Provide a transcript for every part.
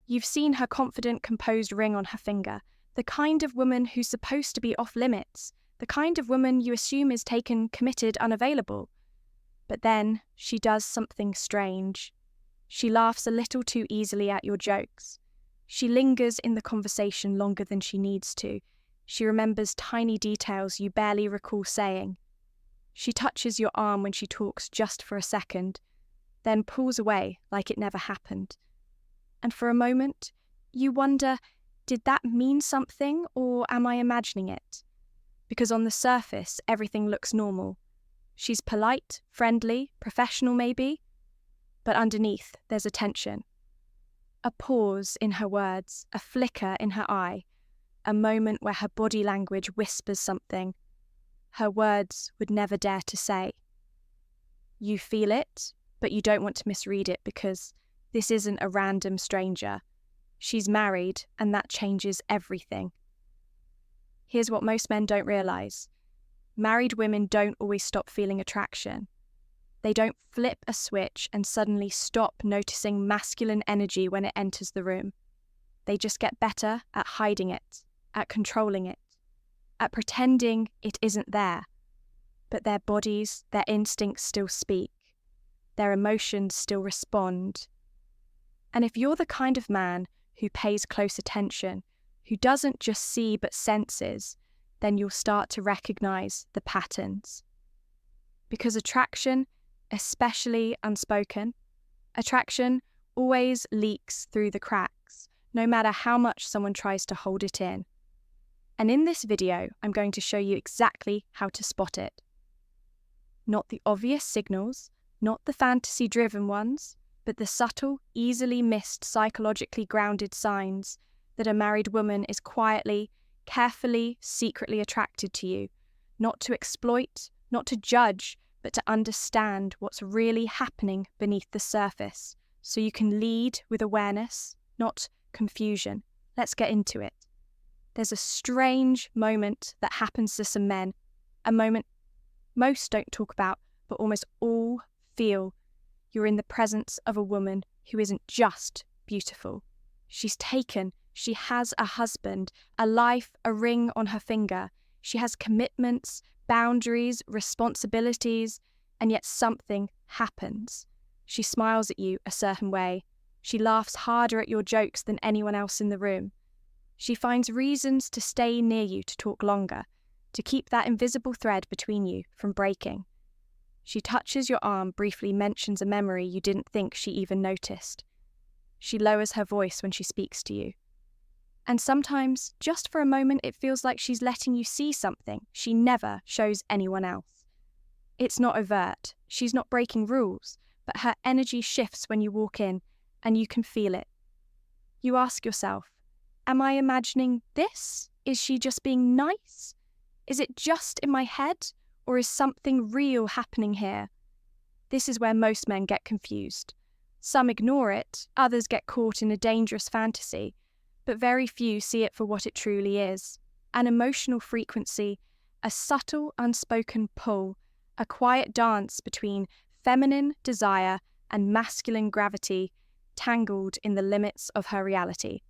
You've seen her confident, composed ring on her finger, the kind of woman who's supposed to be off limits, the kind of woman you assume is taken, committed, unavailable. But then she does something strange. She laughs a little too easily at your jokes. She lingers in the conversation longer than she needs to. She remembers tiny details you barely recall saying. She touches your arm when she talks just for a second, then pulls away like it never happened. And for a moment, you wonder, did that mean something or am I imagining it? Because on the surface, everything looks normal. She's polite, friendly, professional maybe, but underneath there's a tension. A pause in her words, a flicker in her eye, a moment where her body language whispers something her words would never dare to say. You feel it, but you don't want to misread it because this isn't a random stranger. She's married, and that changes everything. Here's what most men don't realize. Married women don't always stop feeling attraction. They don't flip a switch and suddenly stop noticing masculine energy when it enters the room. They just get better at hiding it, at controlling it, at pretending it isn't there. But their bodies, their instincts still speak. Their emotions still respond. And if you're the kind of man who pays close attention, who doesn't just see but senses, then you'll start to recognize the patterns. Because attraction, especially unspoken, attraction always leaks through the cracks, no matter how much someone tries to hold it in. And in this video, I'm going to show you exactly how to spot it. Not the obvious signals, not the fantasy-driven ones, but the subtle, easily missed, psychologically grounded signs that a married woman is quietly, carefully, secretly attracted to you, not to exploit, not to judge, but to understand what's really happening beneath the surface, so you can lead with awareness, not confusion. Let's get into it. There's a strange moment that happens to some men, a moment most don't talk about, but almost all feel. You're in the presence of a woman who isn't just beautiful. She's taken. She has a husband, a life, a ring on her finger. She has commitments, boundaries, responsibilities, and yet something happens. She smiles at you a certain way. She laughs harder at your jokes than anyone else in the room. She finds reasons to stay near you to talk longer, to keep that invisible thread between you from breaking. She touches your arm, briefly mentions a memory you didn't think she even noticed. She lowers her voice when she speaks to you. And sometimes, just for a moment, it feels like she's letting you see something she never shows anyone else. It's not overt, she's not breaking rules, but her energy shifts when you walk in, and you can feel it. You ask yourself, am I imagining this? Is she just being nice? Is it just in my head, or is something real happening here? This is where most men get confused. Some ignore it, others get caught in a dangerous fantasy, but very few see it for what it truly is. An emotional frequency, a subtle, unspoken pull, a quiet dance between feminine desire and masculine gravity, tangled in the limits of her reality.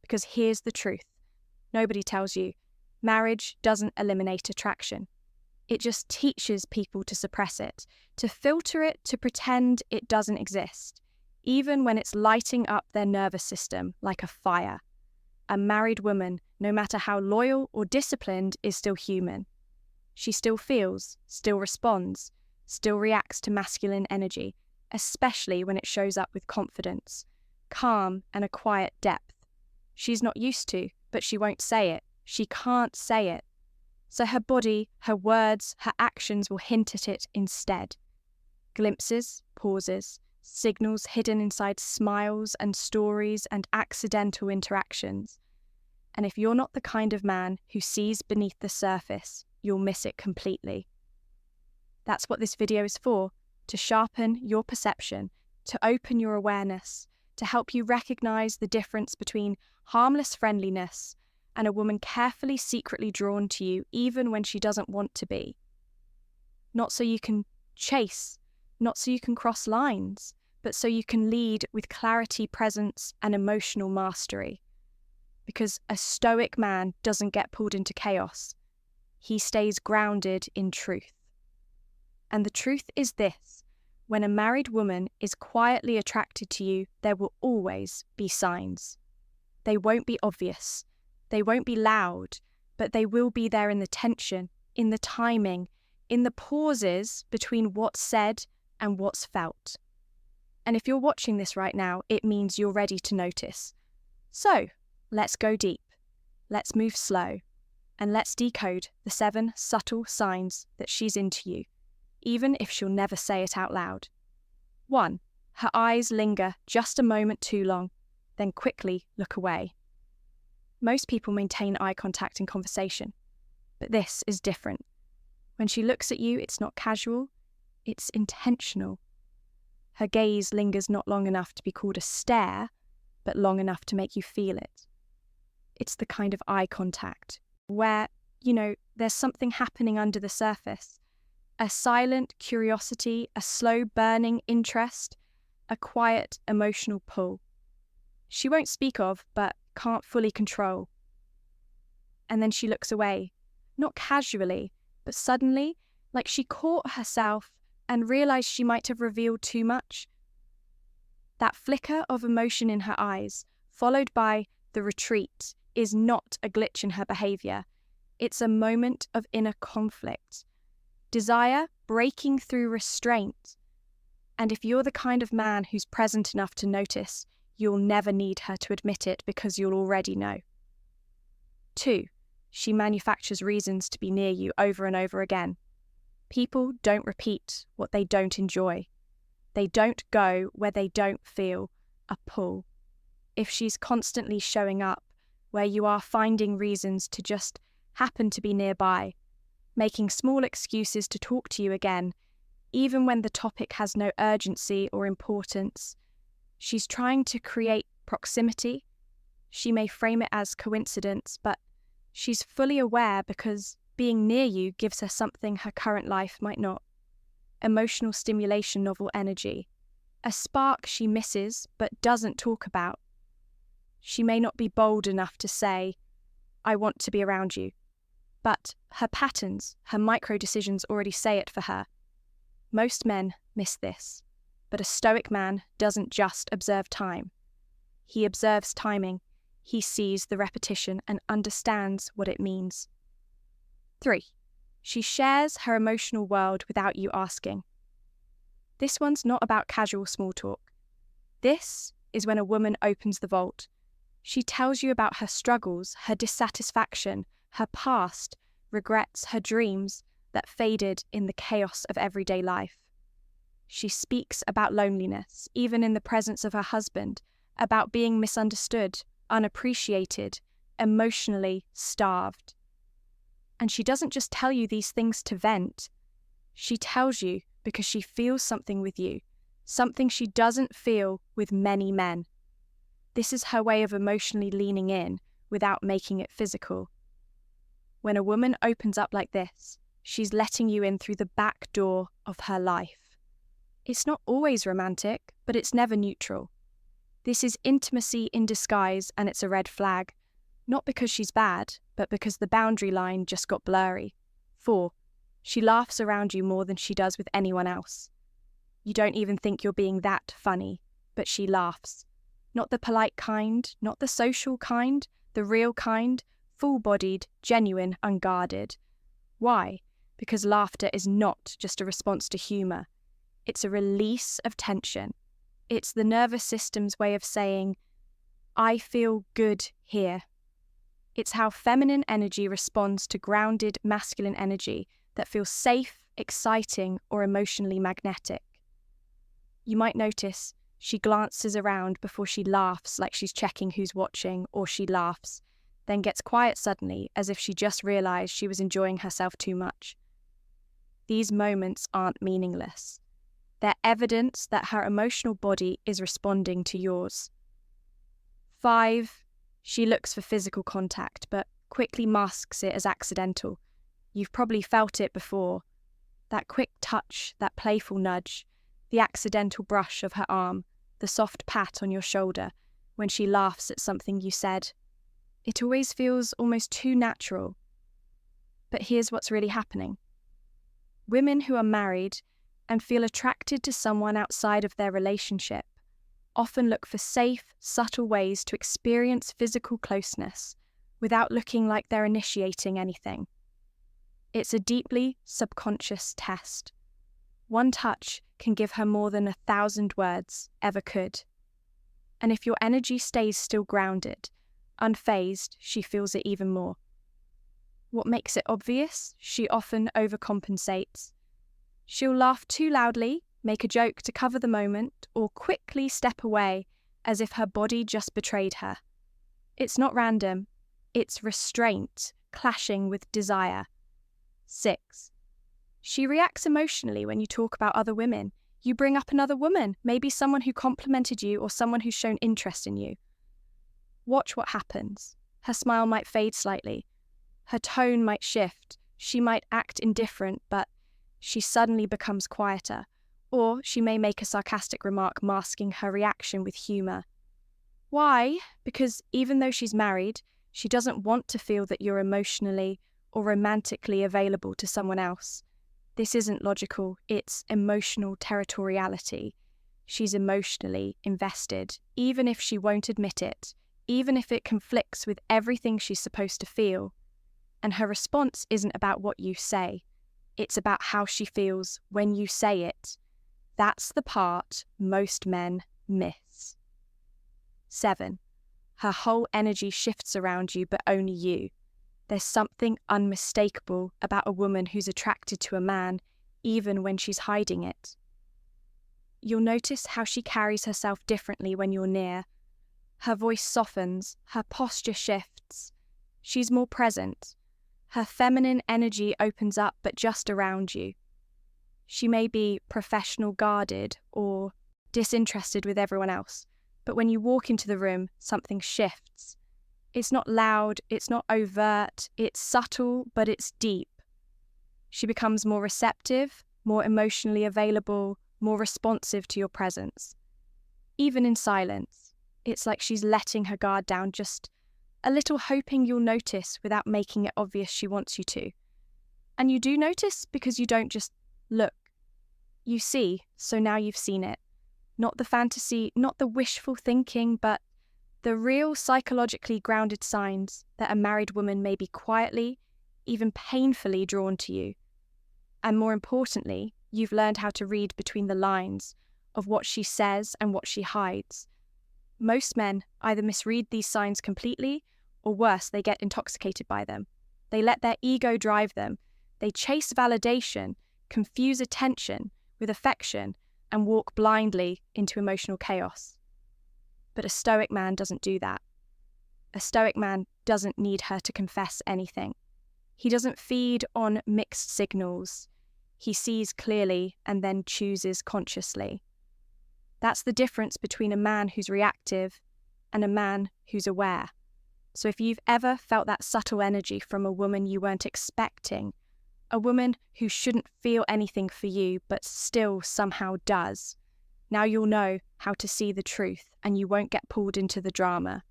Because here's the truth. Nobody tells you. Marriage doesn't eliminate attraction. It just teaches people to suppress it, to filter it, to pretend it doesn't exist, even when it's lighting up their nervous system like a fire. A married woman, no matter how loyal or disciplined, is still human. She still feels, still responds, still reacts to masculine energy, especially when it shows up with confidence, calm, and a quiet depth. She's not used to, but she won't say it. She can't say it. So her body, her words, her actions will hint at it instead. Glimpses, pauses, signals hidden inside smiles and stories and accidental interactions. And if you're not the kind of man who sees beneath the surface, you'll miss it completely. That's what this video is for, to sharpen your perception, to open your awareness, to help you recognize the difference between harmless friendliness and a woman carefully, secretly drawn to you even when she doesn't want to be. Not so you can chase, not so you can cross lines, but so you can lead with clarity, presence, and emotional mastery. Because a stoic man doesn't get pulled into chaos. He stays grounded in truth. And the truth is this: when a married woman is quietly attracted to you, there will always be signs. They won't be obvious. They won't be loud, but they will be there in the tension, in the timing, in the pauses between what's said and what's felt. And if you're watching this right now, it means you're ready to notice. So, let's go deep. Let's move slow. And let's decode the 7 subtle signs that she's into you, even if she'll never say it out loud. 1. Her eyes linger just a moment too long, then quickly look away. Most people maintain eye contact in conversation, but this is different. When she looks at you, it's not casual, it's intentional. Her gaze lingers not long enough to be called a stare, but long enough to make you feel it. It's the kind of eye contact where, there's something happening under the surface. A silent curiosity, a slow burning interest, a quiet emotional pull. She won't speak of, but can't fully control. And then she looks away, not casually, but suddenly, like she caught herself and realized she might have revealed too much. That flicker of emotion in her eyes, followed by the retreat, is not a glitch in her behavior. It's a moment of inner conflict. Desire breaking through restraint. And if you're the kind of man who's present enough to notice, you'll never need her to admit it because you'll already know. 2. She manufactures reasons to be near you over and over again. People don't repeat what they don't enjoy. They don't go where they don't feel a pull. If she's constantly showing up where you are finding reasons to just happen to be nearby, making small excuses to talk to you again, even when the topic has no urgency or importance, she's trying to create proximity. She may frame it as coincidence, but she's fully aware because being near you gives her something her current life might not. Emotional stimulation, novel energy. A spark she misses but doesn't talk about. She may not be bold enough to say, "I want to be around you." But her patterns, her micro decisions already say it for her. Most men miss this. But a stoic man doesn't just observe time. He observes timing. He sees the repetition and understands what it means. 3. She shares her emotional world without you asking. This one's not about casual small talk. This is when a woman opens the vault. She tells you about her struggles, her dissatisfaction, her past, regrets, her dreams that faded in the chaos of everyday life. She speaks about loneliness, even in the presence of her husband, about being misunderstood, unappreciated, emotionally starved. And she doesn't just tell you these things to vent. She tells you because she feels something with you, something she doesn't feel with many men. This is her way of emotionally leaning in without making it physical. When a woman opens up like this, she's letting you in through the back door of her life. It's not always romantic, but it's never neutral. This is intimacy in disguise, and it's a red flag. Not because she's bad, but because the boundary line just got blurry. 4. She laughs around you more than she does with anyone else. You don't even think you're being that funny, but she laughs. Not the polite kind, not the social kind, the real kind, full-bodied, genuine, unguarded. Why? Because laughter is not just a response to humour. It's a release of tension. It's the nervous system's way of saying, "I feel good here." It's how feminine energy responds to grounded masculine energy that feels safe, exciting, or emotionally magnetic. You might notice she glances around before she laughs like she's checking who's watching, or she laughs, then gets quiet suddenly as if she just realised she was enjoying herself too much. These moments aren't meaningless. They're evidence that her emotional body is responding to yours. 5. She looks for physical contact, but quickly masks it as accidental. You've probably felt it before. That quick touch, that playful nudge, the accidental brush of her arm, the soft pat on your shoulder when she laughs at something you said. It always feels almost too natural. But here's what's really happening. Women who are married and feel attracted to someone outside of their relationship often look for safe, subtle ways to experience physical closeness without looking like they're initiating anything. It's a deeply subconscious test. One touch can give her more than 1,000 words ever could. And if your energy stays still grounded, unfazed, she feels it even more. What makes it obvious? She often overcompensates. She'll laugh too loudly, make a joke to cover the moment, or quickly step away as if her body just betrayed her. It's not random. It's restraint clashing with desire. 6. She reacts emotionally when you talk about other women. You bring up another woman, maybe someone who complimented you or someone who's shown interest in you. Watch what happens. Her smile might fade slightly. Her tone might shift. She might act indifferent, but she suddenly becomes quieter. Or she may make a sarcastic remark masking her reaction with humour. Why? Because even though she's married, she doesn't want to feel that you're emotionally or romantically available to someone else. This isn't logical, it's emotional territoriality. She's emotionally invested, even if she won't admit it, even if it conflicts with everything she's supposed to feel. And her response isn't about what you say, it's about how she feels when you say it. That's the part most men miss. 7. Her whole energy shifts around you, but only you. There's something unmistakable about a woman who's attracted to a man, even when she's hiding it. You'll notice how she carries herself differently when you're near. Her voice softens, her posture shifts. She's more present. Her feminine energy opens up, but just around you. She may be professional guarded or disinterested with everyone else, but when you walk into the room, something shifts. It's not loud, it's not overt, it's subtle, but it's deep. She becomes more receptive, more emotionally available, more responsive to your presence. Even in silence, it's like she's letting her guard down just a little, hoping you'll notice without making it obvious she wants you to. And you do notice because you don't just look. You see, so now you've seen it. Not the fantasy, not the wishful thinking, but the real psychologically grounded signs that a married woman may be quietly, even painfully drawn to you. And more importantly, you've learned how to read between the lines of what she says and what she hides. Most men either misread these signs completely, or worse, they get intoxicated by them. They let their ego drive them. They chase validation, confuse attention with affection, and walk blindly into emotional chaos. But a stoic man doesn't do that. A stoic man doesn't need her to confess anything. He doesn't feed on mixed signals. He sees clearly and then chooses consciously. That's the difference between a man who's reactive and a man who's aware. So if you've ever felt that subtle energy from a woman you weren't expecting, a woman who shouldn't feel anything for you but still somehow does, now you'll know how to see the truth and you won't get pulled into the drama.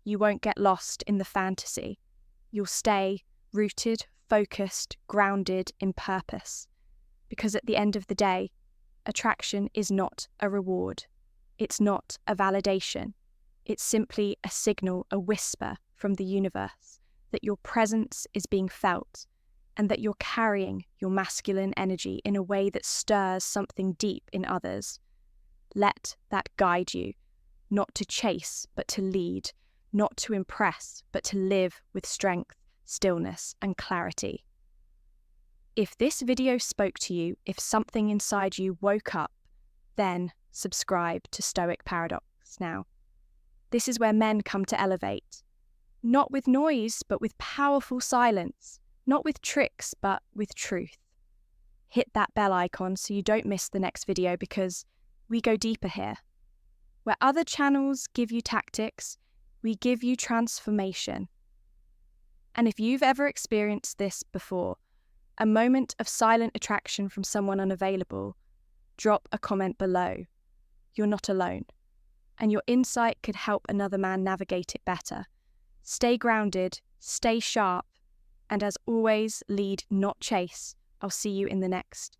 You won't get lost in the fantasy. You'll stay rooted, focused, grounded in purpose. Because at the end of the day, attraction is not a reward. It's not a validation. It's simply a signal, a whisper from the universe that your presence is being felt and that you're carrying your masculine energy in a way that stirs something deep in others. Let that guide you, not to chase, but to lead, not to impress, but to live with strength, stillness, and clarity. If this video spoke to you, if something inside you woke up, then subscribe to Stoic Paradox now. This is where men come to elevate. Not with noise, but with powerful silence. Not with tricks, but with truth. Hit that bell icon so you don't miss the next video, because we go deeper here. Where other channels give you tactics, we give you transformation. And if you've ever experienced this before, a moment of silent attraction from someone unavailable, drop a comment below. You're not alone, and your insight could help another man navigate it better. Stay grounded, stay sharp, and as always, lead, not chase. I'll see you in the next.